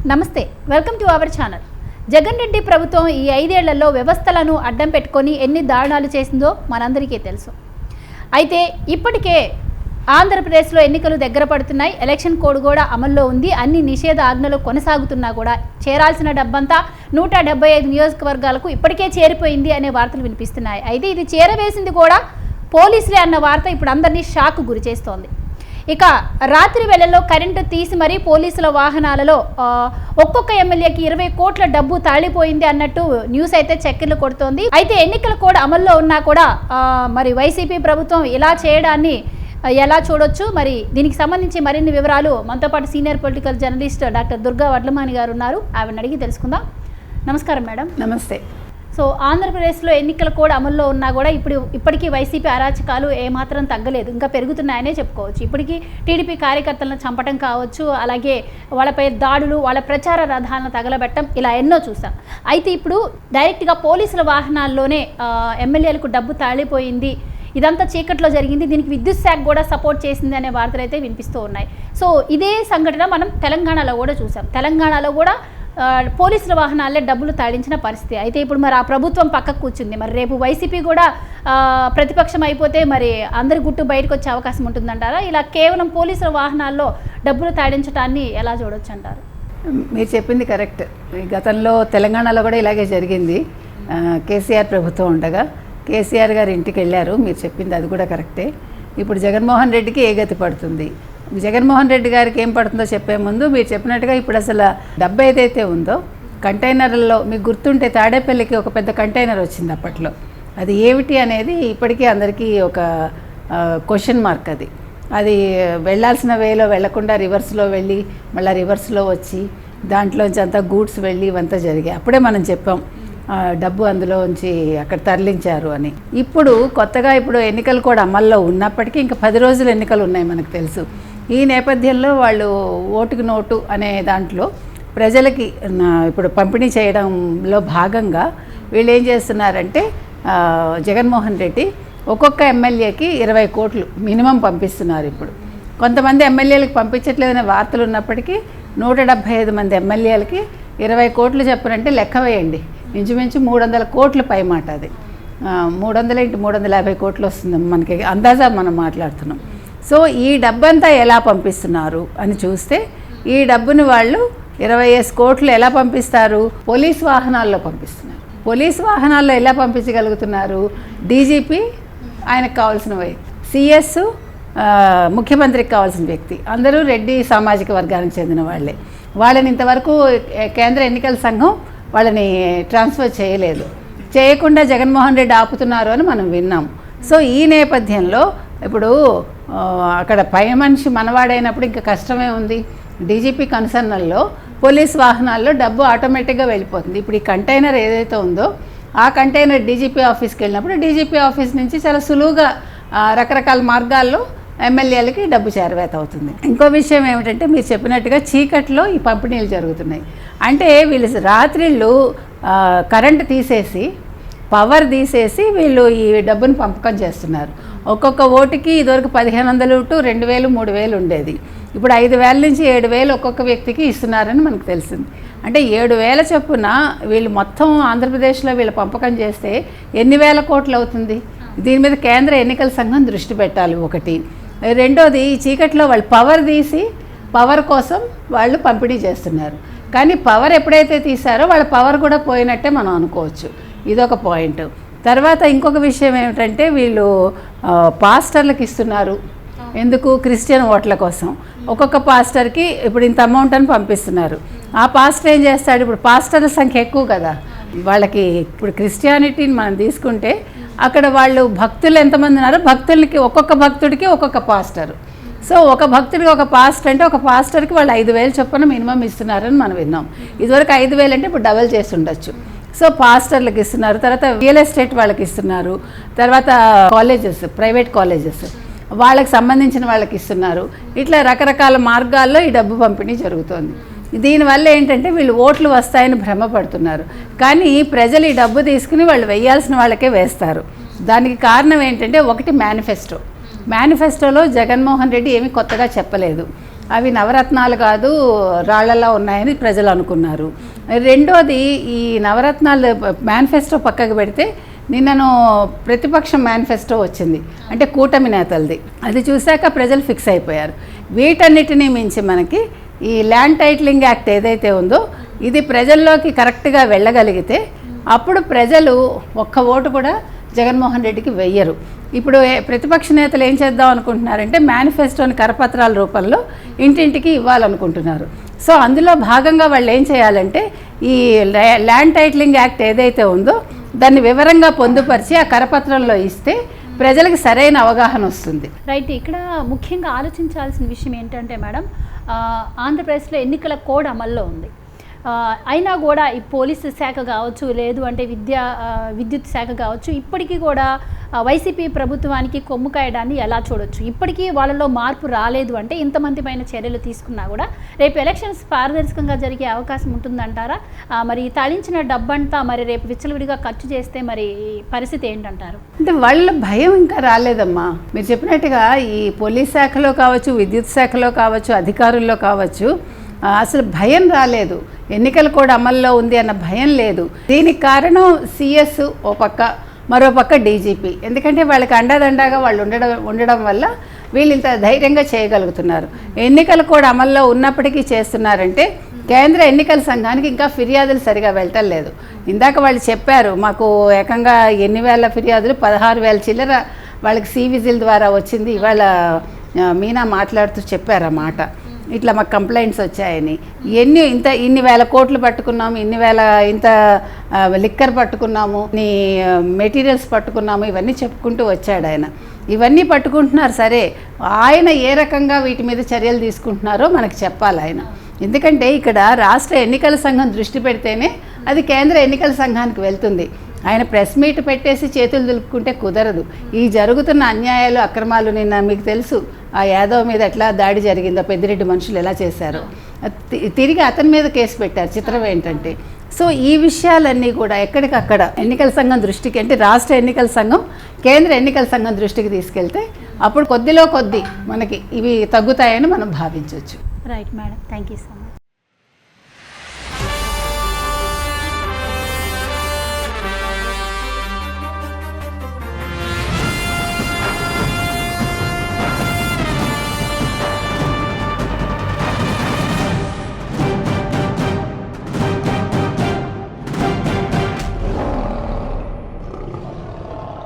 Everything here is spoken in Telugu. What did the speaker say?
నమస్తే, welcome to our channel. Jagan Reddy ప్రభుత్వం ఈ 5 ఏళ్లలో వ్యవస్థలను అడ్డం పెట్టుకొని ఎన్ని దారుణాలు చేసిందో మనందరికీ తెలుసు. అయితే ఇప్పటికే ఆంధ్రప్రదేశ్లో ఎన్నికలు దగ్గర పడుతున్నాయి. ఎలక్షన్ కోడ్ కూడా అమల్లో ఉంది. అన్ని నిషేధ ఆజ్ఞలు కొనసాగుతున్నా కూడా చేరాల్సిన డబ్బంతా 175 నియోజకవర్గాలకు ఇప్పటికే చేరిపోయింది అనే వార్తలు వినిపిస్తున్నాయి. అయితే ఇది చేరవేసింది కూడా పోలీసులే అన్న వార్త ఇప్పుడు అందరినీ షాక్ గురి చేస్తోంది. ఇక రాత్రి వేళల్లో కరెంటు తీసి మరీ పోలీసుల వాహనాలలో ఒక్కొక్క ఎమ్మెల్యేకి 20 కోట్ల డబ్బు తాళిపోయింది అన్నట్టు న్యూస్ అయితే చక్కెర్లు కొడుతోంది. అయితే ఎన్నికల కోడ్ అమల్లో ఉన్నా కూడా మరి వైసీపీ ప్రభుత్వం ఇలా చేయడాన్ని ఎలా చూడొచ్చు? మరి దీనికి సంబంధించి మరిన్ని వివరాలు మనతో పాటు senior political journalist doctor Durga Vadlamani గారు ఉన్నారు. ఆవిడని అడిగి తెలుసుకుందాం. నమస్కారం మేడం. నమస్తే. సో ఆంధ్రప్రదేశ్లో ఎన్నికల కోడ్ అమల్లో ఉన్నా కూడా ఇప్పటికీ వైసీపీ అరాచకాలు ఏమాత్రం తగ్గలేదు, ఇంకా పెరుగుతున్నాయనే చెప్పుకోవచ్చు. ఇప్పటికీ టీడీపీ కార్యకర్తలను చంపడం కావచ్చు, అలాగే వాళ్ళపై దాడులు, వాళ్ళ ప్రచార రథాలను తగలబెట్టడం, ఇలా ఎన్నో చూసాం. అయితే ఇప్పుడు డైరెక్ట్గా పోలీసుల వాహనాల్లోనే ఎమ్మెల్యేలకు డబ్బు తాళిపోయింది, ఇదంతా చీకట్లో జరిగింది, దీనికి విద్యుత్ శాఖ కూడా సపోర్ట్ చేసింది అనే వార్తలు అయితే వినిపిస్తూ ఉన్నాయి. సో ఇదే సంఘటన మనం తెలంగాణలో కూడా చూసాం. తెలంగాణలో కూడా పోలీసుల వాహనాలే డబ్బులు తాడించిన పరిస్థితి. అయితే ఇప్పుడు మరి ఆ ప్రభుత్వం పక్కకు కూర్చుంది. మరి రేపు వైసీపీ కూడా ప్రతిపక్షం అయిపోతే మరి అందరి గుట్టు బయటకు వచ్చే అవకాశం ఉంటుందంటారా? ఇలా కేవలం పోలీసుల వాహనాల్లో డబ్బులు తాడించడాన్ని ఎలా చూడొచ్చు అంటారు? మీరు చెప్పింది కరెక్ట్. గతంలో తెలంగాణలో కూడా ఇలాగే జరిగింది. కేసీఆర్ ప్రభుత్వం ఉండగా కేసీఆర్ గారు ఇంటికి వెళ్ళారు. మీరు చెప్పింది అది కూడా కరెక్టే. ఇప్పుడు జగన్మోహన్ రెడ్డికి ఏ గతి పడుతుంది, జగన్మోహన్ రెడ్డి గారికి ఏం పడుతుందో చెప్పే ముందు మీరు చెప్పినట్టుగా ఇప్పుడు అసలు డబ్బు ఏదైతే ఉందో కంటైనర్లలో మీకు గుర్తుంటే తాడేపల్లికి ఒక పెద్ద కంటైనర్ వచ్చింది అప్పట్లో. అది ఏమిటి అనేది ఇప్పటికీ అందరికీ ఒక క్వశ్చన్ మార్క్. అది వెళ్ళాల్సిన వేలో వెళ్లకుండా రివర్స్లో వెళ్ళి మళ్ళీ రివర్స్లో వచ్చి దాంట్లోంచి అంతా గూడ్స్ వెళ్ళి ఇవంతా జరిగాయి. అప్పుడే మనం చెప్పాం డబ్బు అందులోంచి అక్కడ తరలించారు అని. ఇప్పుడు కొత్తగా ఎన్నికలు కూడా అమల్లో ఉన్నప్పటికీ ఇంకా 10 రోజులు ఎన్నికలు ఉన్నాయి మనకు తెలుసు. ఈ నేపథ్యంలో వాళ్ళు ఓటుకు నోటు అనే దాంట్లో ప్రజలకి ఇప్పుడు పంపిణీ చేయడంలో భాగంగా వీళ్ళు ఏం చేస్తున్నారంటే జగన్మోహన్ రెడ్డి ఒక్కొక్క ఎమ్మెల్యేకి 20 కోట్లు మినిమం పంపిస్తున్నారు. ఇప్పుడు కొంతమంది ఎమ్మెల్యేలకు పంపించట్లేదనే వార్తలు ఉన్నప్పటికీ 175 మంది ఎమ్మెల్యేలకి 20 కోట్లు చెప్పనంటే లెక్క వేయండి, ఇంచుమించు 300 కోట్ల పై మాట. అది 300 × 350 కోట్లు వస్తుంది మనకి అందాజా మనం మాట్లాడుతున్నాం. సో ఈ డబ్బంతా ఎలా పంపిస్తున్నారు అని చూస్తే ఈ డబ్బుని వాళ్ళు 20 కోట్లు ఎలా పంపిస్తారు? పోలీస్ వాహనాల్లో పంపిస్తున్నారు. పోలీస్ వాహనాల్లో ఎలా పంపించగలుగుతున్నారు? డీజీపీ ఆయనకు కావాల్సిన వ్యక్తి, సిఎస్ ముఖ్యమంత్రికి కావాల్సిన వ్యక్తి, అందరూ రెడ్డి సామాజిక వర్గానికి చెందిన వాళ్ళే. వాళ్ళని ఇంతవరకు కేంద్ర ఎన్నికల సంఘం వాళ్ళని ట్రాన్స్ఫర్ చేయలేదు. చేయకుండా జగన్మోహన్ రెడ్డి ఆపుతున్నారు అని మనం విన్నాం. సో ఈ నేపథ్యంలో ఇప్పుడు అక్కడ పై మనిషి మనవాడైనప్పుడు ఇంకా కష్టమే ఉంది. డీజీపీ కన్సర్నల్లో పోలీస్ వాహనాల్లో డబ్బు ఆటోమేటిక్గా వెళ్ళిపోతుంది. ఇప్పుడు ఈ కంటైనర్ ఏదైతే ఉందో ఆ కంటైనర్ డీజీపీ ఆఫీస్కి వెళ్ళినప్పుడు డీజీపీ ఆఫీస్ నుంచి చాలా సులువుగా రకరకాల మార్గాల్లో ఎమ్మెల్యేలకి డబ్బు చేరవేత అవుతుంది. ఇంకో విషయం ఏమిటంటే మీరు చెప్పినట్టుగా చీకట్లో ఈ పంపిణీలు జరుగుతున్నాయి. అంటే వీళ్ళు రాత్రిళ్ళు కరెంటు తీసేసి పవర్ తీసేసి వీళ్ళు ఈ డబ్బును పంపకం చేస్తున్నారు. ఒక్కొక్క ఓటుకి ఇదివరకు 1500 టు 2000 3000 ఉండేది. ఇప్పుడు 5000 నుంచి 7000 ఒక్కొక్క వ్యక్తికి ఇస్తున్నారని మనకు తెలిసింది. అంటే 7000 చొప్పున వీళ్ళు మొత్తం ఆంధ్రప్రదేశ్లో వీళ్ళు పంపకం చేస్తే ఎన్ని వేల కోట్లు అవుతుంది? దీని మీద కేంద్ర ఎన్నికల సంఘం దృష్టి పెట్టాలి ఒకటి. రెండోది ఈ చీకట్లో వాళ్ళు పవర్ తీసి పవర్ కోసం వాళ్ళు పంపిణీ చేస్తున్నారు. కానీ పవర్ ఎప్పుడైతే తీశారో వాళ్ళ పవర్ కూడా పోయినట్టే మనం అనుకోవచ్చు. ఇదొక పాయింట్. తర్వాత ఇంకొక విషయం ఏమిటంటే వీళ్ళు పాస్టర్లకు ఇస్తున్నారు. ఎందుకు? క్రిస్టియన్ ఓట్ల కోసం. ఒక్కొక్క పాస్టర్కి ఇప్పుడు ఇంత అమౌంట్ అని పంపిస్తున్నారు. ఆ పాస్టర్ ఏం చేస్తాడు? ఇప్పుడు పాస్టర్ల సంఖ్య ఎక్కువ కదా వాళ్ళకి. ఇప్పుడు క్రిస్టియానిటీని మనం తీసుకుంటే అక్కడ వాళ్ళు భక్తులు ఎంతమంది ఉన్నారో భక్తులకి ఒక్కొక్క భక్తుడికి ఒక్కొక్క పాస్టర్. సో ఒక భక్తుడికి ఒక పాస్టర్ అంటే ఒక పాస్టర్కి వాళ్ళు 5000 చొప్పున మినిమం ఇస్తున్నారని మనం విన్నాం. ఇదివరకు 5000 అంటే ఇప్పుడు డబల్ చేసి ఉండొచ్చు. సో పాస్టర్లకు ఇస్తున్నారు. తర్వాత రియల్ ఎస్టేట్ వాళ్ళకి ఇస్తున్నారు. తర్వాత కాలేజెస్, ప్రైవేట్ కాలేజెస్ వాళ్ళకి సంబంధించిన వాళ్ళకి ఇస్తున్నారు. ఇట్లా రకరకాల మార్గాల్లో ఈ డబ్బు పంపిణీ జరుగుతోంది. దీనివల్ల ఏంటంటే వీళ్ళు ఓట్లు వస్తాయని భ్రమపడుతున్నారు. కానీ ప్రజలు ఈ డబ్బు తీసుకుని వాళ్ళు వేయాల్సిన వాళ్ళకే వేస్తారు. దానికి కారణం ఏంటంటే ఒకటి మేనిఫెస్టోలో జగన్మోహన్ రెడ్డి ఏమీ కొత్తగా చెప్పలేదు. అవి నవరత్నాలు కాదు రాళ్లలో ఉన్నాయని ప్రజలు అనుకున్నారు. రెండోది ఈ నవరత్నాలు మేనిఫెస్టో పక్కకు పెడితే నిన్నను ప్రతిపక్షం మేనిఫెస్టో వచ్చింది, అంటే కూటమి నేతలది. అది చూశాక ప్రజలు ఫిక్స్ అయిపోయారు. వీటన్నిటినీ మించి మనకి ఈ ల్యాండ్ టైటిలింగ్ యాక్ట్ ఏదైతే ఉందో ఇది ప్రజల్లోకి కరెక్ట్గా వెళ్ళగలిగితే అప్పుడు ప్రజలు ఒక్క ఓటు కూడా జగన్మోహన్ రెడ్డికి వెయ్యరు. ఇప్పుడు ప్రతిపక్ష నేతలు ఏం చేద్దాం అనుకుంటున్నారంటే మేనిఫెస్టోని కరపత్రాల రూపంలో ఇంటింటికి ఇవ్వాలనుకుంటున్నారు. సో అందులో భాగంగా వాళ్ళు ఏం చేయాలంటే ఈ ల్యాండ్ టైటిలింగ్ యాక్ట్ ఏదైతే ఉందో దాన్ని వివరంగా పొందుపరిచి ఆ కరపత్రంలో ఇస్తే ప్రజలకు సరైన అవగాహన వస్తుంది. రైట్. ఇక్కడ ముఖ్యంగా ఆలోచించాల్సిన విషయం ఏంటంటే మేడం, ఆంధ్రప్రదేశ్లో ఎన్నికల కోడ్ అమల్లో ఉంది. అయినా కూడా ఈ పోలీసు శాఖ కావచ్చు, లేదు అంటే విద్యుత్ శాఖ కావచ్చు, ఇప్పటికీ కూడా వైసీపీ ప్రభుత్వానికి కొమ్ము కాయడాన్ని ఎలా చూడొచ్చు? ఇప్పటికీ వాళ్ళలో మార్పు రాలేదు అంటే ఇంతమంది పైన చర్యలు తీసుకున్నా కూడా రేపు ఎలక్షన్స్ పారదర్శకంగా జరిగే అవకాశం ఉంటుందంటారా? మరి తళించిన డబ్బంతా మరి రేపు విచ్చలవిడిగా ఖర్చు చేస్తే మరి పరిస్థితి ఏంటంటారు? అంటే వాళ్ళ భయం ఇంకా రాలేదమ్మా. మీరు చెప్పినట్టుగా ఈ పోలీస్ శాఖలో కావచ్చు, విద్యుత్ శాఖలో కావచ్చు, అధికారుల్లో కావచ్చు, అసలు భయం రాలేదు. ఎన్నికలు కూడా అమల్లో ఉంది అన్న భయం లేదు. దీనికి కారణం సిఎస్ ఓ పక్క, మరో పక్క డీజీపీ. ఎందుకంటే వాళ్ళకి అండదండగా వాళ్ళు ఉండడం వల్ల వీళ్ళు ఇంత ధైర్యంగా చేయగలుగుతున్నారు. ఎన్నికలు కూడా అమల్లో ఉన్నప్పటికీ చేస్తున్నారంటే కేంద్ర ఎన్నికల సంఘానికి ఇంకా ఫిర్యాదులు సరిగా వెళ్ళటం లేదు. ఇందాక వాళ్ళు చెప్పారు, మాకు ఏకంగా ఎన్ని వేల ఫిర్యాదులు, 16,000 చిల్లర వాళ్ళకి సివిజిల్ ద్వారా వచ్చింది. ఇవాళ మీనా మాట్లాడుతూ చెప్పారు ఆ మాట, ఇట్లా మాకు కంప్లైంట్స్ వచ్చాయని. ఇన్ని వేల కోట్లు పట్టుకున్నాము, ఇంత లిక్కర్ పట్టుకున్నాము, ఇన్ని మెటీరియల్స్ పట్టుకున్నాము, ఇవన్నీ చెప్పుకుంటూ వచ్చాడు ఆయన. ఇవన్నీ పట్టుకుంటున్నారు సరే, ఆయన ఏ రకంగా వీటి మీద చర్యలు తీసుకుంటున్నారో మనకు చెప్పాలి ఆయన. ఎందుకంటే ఇక్కడ రాష్ట్ర ఎన్నికల సంఘం దృష్టి పెడితేనే అది కేంద్ర ఎన్నికల సంఘానికి వెళ్తుంది. ఆయన ప్రెస్ మీట్ పెట్టేసి చేతులు దులుపుకుంటే కుదరదు. ఈ జరుగుతున్న అన్యాయాలు, అక్రమాలు, నిన్న మీకు తెలుసు ఆ యాదవ్ మీద ఎట్లా దాడి జరిగిందో, పెద్దిరెడ్డి మనుషులు ఎలా చేశారో, తిరిగి అతని మీద కేసు పెట్టారు. చిత్రం ఏంటంటే, సో ఈ విషయాలన్నీ కూడా ఎక్కడికక్కడ ఎన్నికల సంఘం దృష్టికి, అంటే రాష్ట్ర ఎన్నికల సంఘం కేంద్ర ఎన్నికల సంఘం దృష్టికి తీసుకెళ్తే అప్పుడు కొద్దిలో కొద్ది మనకి ఇవి తగ్గుతాయని మనం భావించవచ్చు. Right madam, thank you so much.